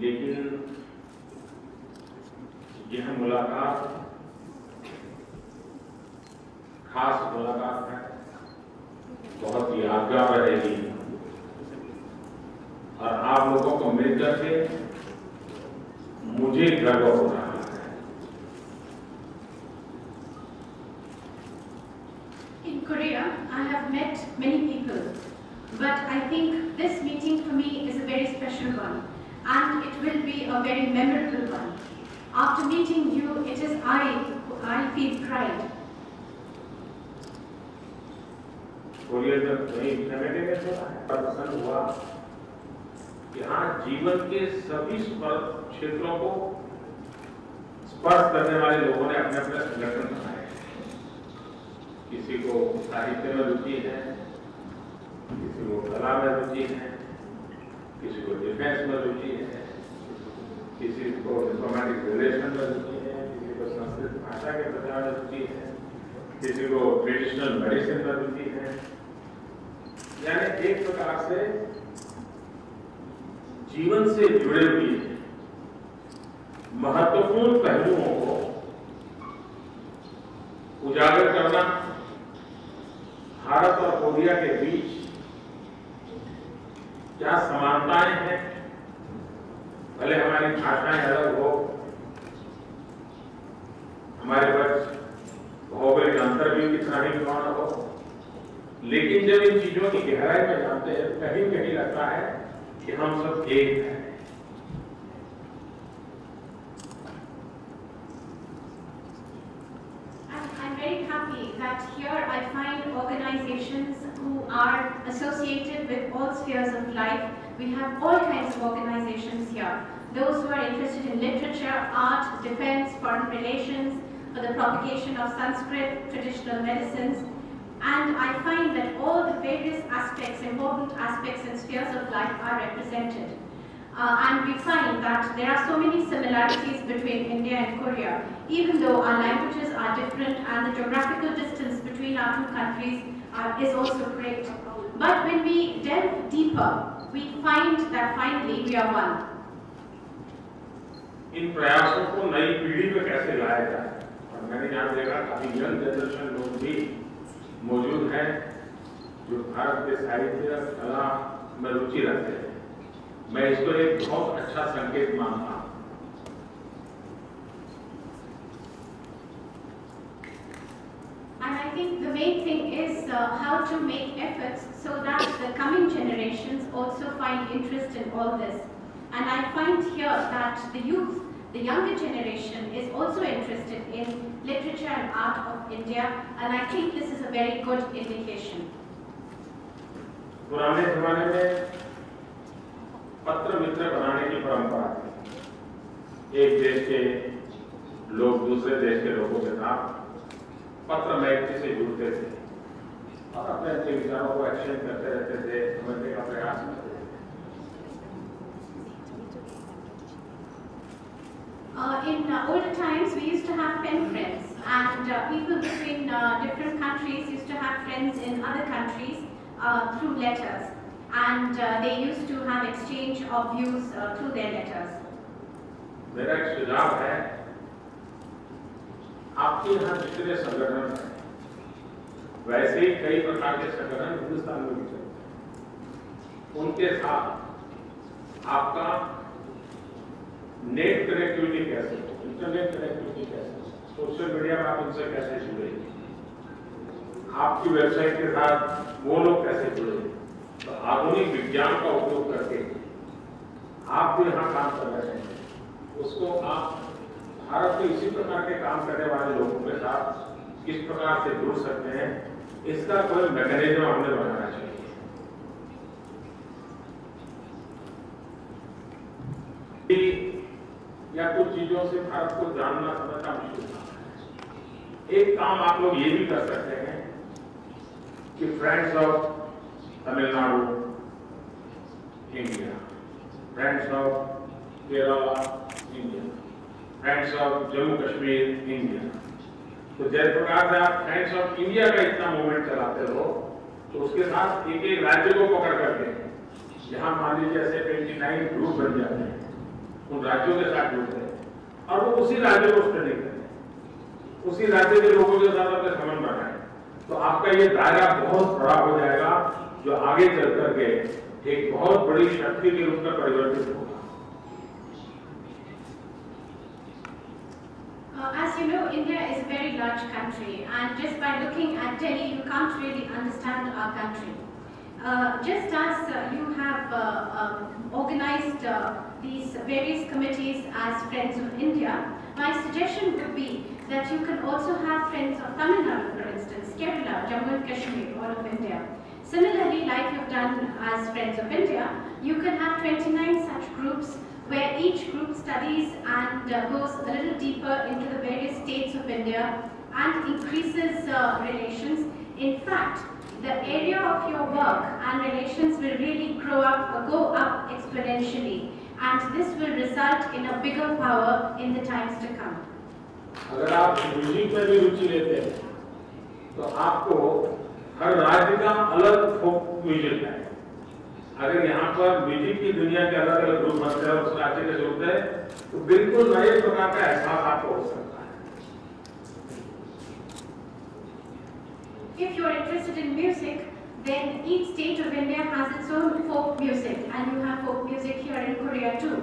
लेकिन यह मुलाकात खास मुलाकात है, बहुत यादगार रहेगी और आप लोगों को मिलकर के मुझे गर्व हो रहा है। In Korea, I have met many people, but I think this meeting for me is a very special one, and it will be a very memorable one. After meeting you, it is I feel pride. Korea जब नई committee में प्रसन्न हुआ कि हाँ, जीवन के सभी क्षेत्रों को स्पर्श करने वाले लोगों ने अपने अपने संगठन बनाए। किसी को साहित्य में रुचि है, किसी को कला में रुचि है, किसी को डिफेंस में रुचि है, किसी को डिप्लोमेटिक रिलेशन में रुचि है, किसी को संस्कृत भाषा के प्रचार में रुचि है, किसी को ट्रेडिशनल मेडिसिन में रुचि है। यानी एक प्रकार से जीवन से जुड़े हुए महत्वपूर्ण पहलुओं को उजागर करना, भारत और कोरिया के बीच क्या समानताएं हैं, भले हमारी भाषाएं अलग हो, हमारे पास भौगोलिक अंतर भी कितना ही कौन हो, लेकिन जब इन चीजों की गहराई में जानते हैं, कहीं कहीं लगता है कि हम सब एक हैं। I'm very happy that here I find organizations who are associated with all spheres of life. We have all kinds of organizations here. Those who are interested in literature, art, defense, foreign relations, for the propagation of Sanskrit, traditional medicines. And I find that all the various aspects, important aspects and spheres of life are represented. And we find that there are so many similarities between India and Korea, even though our languages are different and the geographical distance between our two countries is also great. But when we delve deeper, we find that finally we are one. इन प्रयासों को नई पीढ़ी में कैसे लाया जाए, और मैंने यहाँ देखा काफी यंग जनरेशन लोग भी मौजूद हैं जो भारत के साहित्य और कला में रुचि रखते हैं। मैं इसको एक बहुत अच्छा संकेत मानता हूँ। And I think the main thing is how to make efforts so that the coming generations also find interest in all this. And I find here that the youth, the younger generation, is also interested in literature and art of India, and I think this is a very good indication. पुराने जमाने में पत्र मित्र बनाने की परंपरा थी। एक देश के लोग दूसरे देश के लोगों के साथ पत्र मैत्री से जुड़ते थे और अपने अपने विचारों को एक्सचेंज करते रहते थे, समझने का प्रयास करते थे। In older times, we used to have pen friends, and people between different countries used to have friends in other countries through letters, and they used to have exchange of views through their letters. मेरा एक सुझाव है, आपके यहाँ जितने संगठन हैं, वैसे ही कई प्रकार के संगठन हिंदुस्तान में भी चलते हैं। उनके साथ आपका नेट कनेक्टिविटी कैसे हो, इंटरनेट कनेक्टिविटी कैसे हो, सोशल मीडिया में आप उनसे कैसे जुड़े, आपकी वेबसाइट के साथ वो लोग कैसे जुड़े, तो आधुनिक विज्ञान का उपयोग करके आप जो यहाँ काम कर रहे हैं उसको आप भारत में इसी प्रकार के काम करने वाले लोगों के साथ किस प्रकार से जुड़ सकते हैं, इसका कोई मैकेनिज्म हमने बनाना चाहिए। या कुछ चीजों से भारत को जानना समझना मुश्किल है। एक काम आप लोग ये भी कर सकते हैं कि friends of Tamil Nadu India, friends of Kerala India, friends of Jammu Kashmir India, तो जिस प्रकार से आप फ्रेंड्स ऑफ इंडिया का इतना मूवमेंट चलाते हो, तो उसके साथ एक एक राज्य को पकड़ करके यहाँ मान लीजिए ऐसे 29 ग्रुप बन जाते हैं, उन राज्यों के साथ जुड़ते हैं और वो उसी राज्य को स्टडी करते हैं, उसी राज्य के लोगों के साथ अपने संबंध बनाए, तो आपका ये दायरा बहुत बड़ा हो जाएगा, जो आगे चल करके एक बहुत बड़ी शक्ति के रूप में परिवर्तित होगा। As you know, India is a very large country, and just by looking at Delhi, you can't really understand our country. Just as you have organized these various committees as Friends of India, my suggestion would be that you can also have Friends of Tamil Nadu, for instance, Kerala, Jammu and Kashmir, all of India. Similarly, like you've done as Friends of India, you can have 29 such groups where each group studies and goes a little deeper into the various states of India and increases relations. In fact, the area of your work and relations will really go up exponentially, and this will result in a bigger power in the times to come. अगर आप music में भी रुचि लेते हैं, तो आपको हर राज्य का अलग फोक म्यूजिक है। अगर यहाँ पर म्यूजिक की दुनिया के अलग अलग ग्रुप बनते हैं और उस राज्य के जुड़ते हैं, तो बिल्कुल नए प्रकार का एहसास आपको हो सकता है। If you are interested in music, then each state of India has its own folk music, and you have folk music here in Korea too.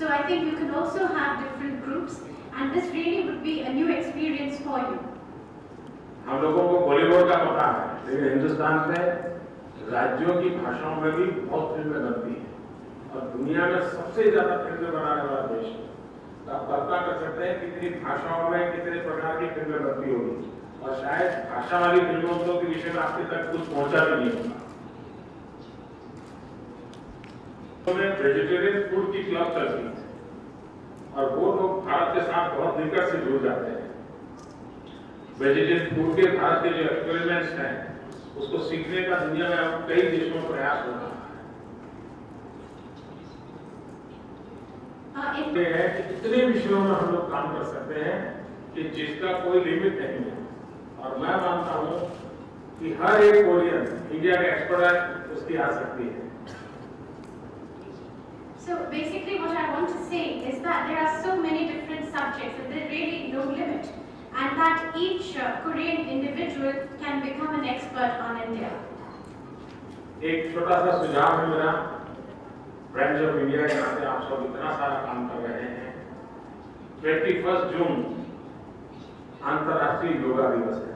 So I think you can also have different groups, and this really would be a new experience for you. हम लोगों को बॉलीवुड का पता है, लेकिन हिंदुस्तान में राज्यों की भाषाओं में भी बहुत फिल्में बनती हैं और दुनिया में सबसे ज्यादा फिल्में बनाने वाला देश है। तो आप कल्पना कर सकते हैं कितनी भाषाओं में कितने प्रकार की फिल्में बनती होगी, और शायद भाषा वाली फिल्मों के विषय में आपके तक कुछ पहुंचा भी नहीं होगा। तो वेजिटेरियन फूड की क्लब चलती है और वो लोग भारत के साथ बहुत निकट से जुड़ जाते हैं। वेजिटेरियन फूड के भारत के जो एक्सपेरिमेंट्स हैं, उसको सीखने का दुनिया में अब कई देशों में प्रयास हो रहा है। है कि इतने विषयों में हम लोग काम कर सकते हैं कि जिसका कोई लिमिट नहीं है, और मैं मानता हूं कि हर एक कोरियन इंडिया का एक्सपर्ट है, उसकी आ सकती है। So basically what I want to say is that there are so many different subjects that there is really no limit, and that each Korean individual can become an expert on India. एक छोटा सा सुझाव है मेरा, friends of India के नाते आप सब इतना सारा काम कर रहे हैं। 21 जून अंतर्राष्ट्रीय योगा दिवस है।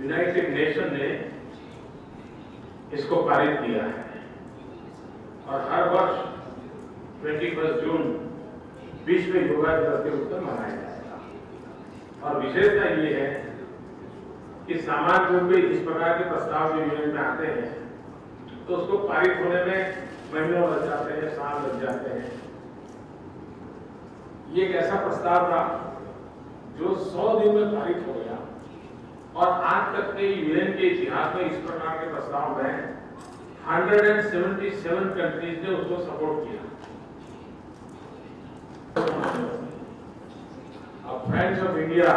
यूनाइटेड नेशन ने इसको पारित किया है और हर वर्ष 21 जून विश्व योगा दिवस के रूप में मनाया जाएगा। और विशेषता ये है कि सामान्य रूप में इस प्रकार के प्रस्ताव जो यूएन में आते हैं, तो उसको पारित होने में महीनों लग जाते हैं, साल लग जाते हैं। ये एक ऐसा प्रस्ताव था जो 100 दिन में पारित हो गया, और आज तक के यूएन के इतिहास में इस प्रकार के प्रस्ताव में 177 कंट्रीज ने उसको सपोर्ट किया। अब फ्रेंड्स ऑफ इंडिया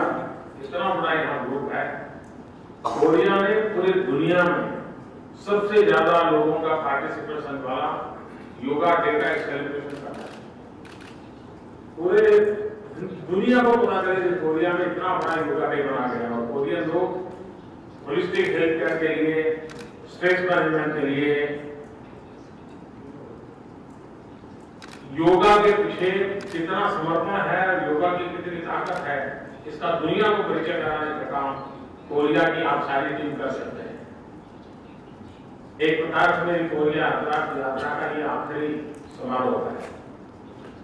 इतना बड़ा यहाँ ग्रुप है, कोरिया ने पूरी दुनिया में सबसे ज्यादा लोगों का पार्टिसिपेशन वाला योगा डे का एक सेलिब्रेशन करना है। पूरे दुनिया को पता चले कि कोरिया में इतना बड़ा योगा डे बना गया, और कोरियन लोग होलिस्टिक हेल्थ केयर के लिए, स्ट्रेस मैनेजमेंट के लिए, योगा के पीछे कितना समर्पण है और योगा की कितनी ताकत है, इसका दुनिया को परिचय कराने का काम कोरिया की आप सारी टीम कर सकते हैं। एक प्रकार से मेरी कोरिया यात्रा का ये आखिरी समारोह है,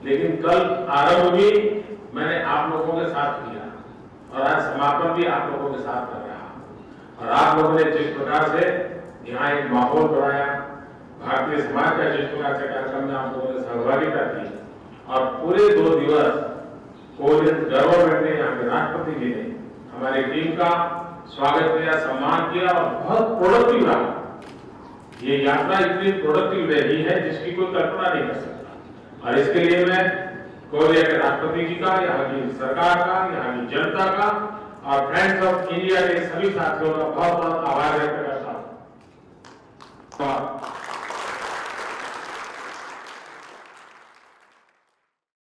लेकिन कल आरंभ भी मैंने आप लोगों के साथ किया और आज समापन भी आप लोगों के साथ कर रहा। और आप लोगों ने जिस प्रकार से यहाँ एक माहौल बनाया, भारतीय समाज का जिस प्रकार से कार्यक्रम में आप लोगों ने सहभागिता की, और पूरे 2 दिवस कोरियन गवर्नमेंट ने, यहाँ के राष्ट्रपति जी ने हमारी टीम का स्वागत किया, सम्मान किया और बहुत प्रोडक्टिव रहा। ये यात्रा इतनी प्रोडक्टिव रही है जिसकी कोई कल्पना नहीं कर सकता, और इसके लिए मैं कोरिया के राष्ट्रपति जी का, यहाँ की सरकार का, यहाँ की जनता का और फ्रेंड्स ऑफ इंडिया के सभी साथियों का बहुत बहुत आभार व्यक्त करता हूँ।